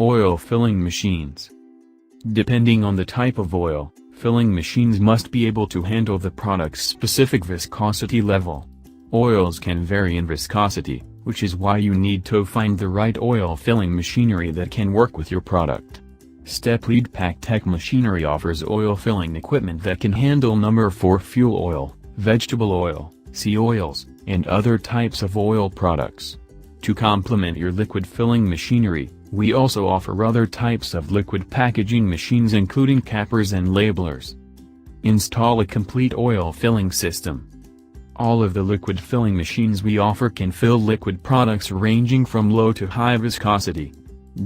Oil filling machines. Depending on the type of oil, filling machines must be able to handle the product's specific viscosity level. Oils can vary in viscosity, which is why you need to find the right oil filling machinery that can work with your product. Steplead PacTek Machinery offers oil filling equipment that can handle number 4 fuel oil, vegetable oil, sea oils, and other types of oil products. To complement your liquid filling machinery, we also offer other types of liquid packaging machines including cappers and labelers. Install a complete oil filling system. All of the liquid filling machines we offer can fill liquid products ranging from low to high viscosity.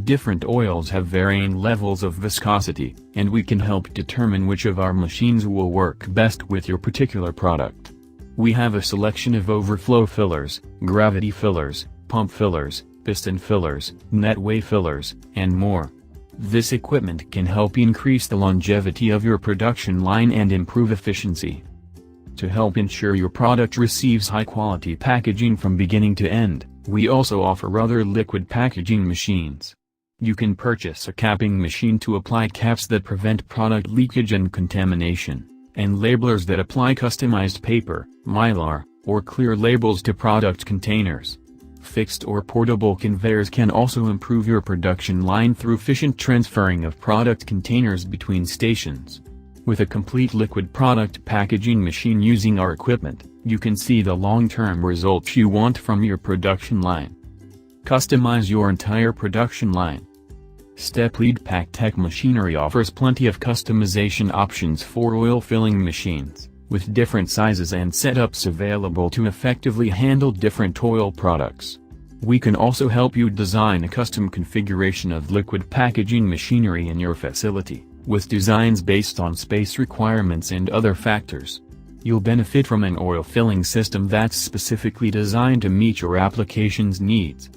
Different oils have varying levels of viscosity, and we can help determine which of our machines will work best with your particular product. We have a selection of overflow fillers, gravity fillers, pump fillers, piston fillers, netway fillers, and more. This equipment can help increase the longevity of your production line and improve efficiency. To help ensure your product receives high-quality packaging from beginning to end, we also offer other liquid packaging machines. You can purchase a capping machine to apply caps that prevent product leakage and contamination, and labelers that apply customized paper, mylar, or clear labels to product containers. Fixed or portable conveyors can also improve your production line through efficient transferring of product containers between stations. With a complete liquid product packaging machine using our equipment, you can see the long-term results you want from your production line. Customize your entire production line. Steplead PacTek Machinery offers plenty of customization options for oil filling machines, with different sizes and setups available to effectively handle different oil products. We can also help you design a custom configuration of liquid packaging machinery in your facility, with designs based on space requirements and other factors. You'll benefit from an oil filling system that's specifically designed to meet your application's needs.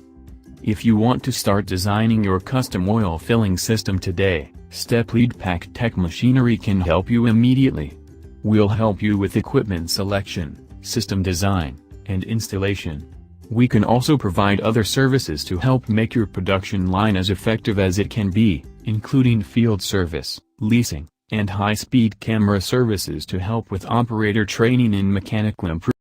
If you want to start designing your custom oil filling system today, Steplead PacTek Machinery can help you immediately. We'll help you with equipment selection, system design, and installation. We can also provide other services to help make your production line as effective as it can be, including field service, leasing, and high-speed camera services to help with operator training and mechanical improvement.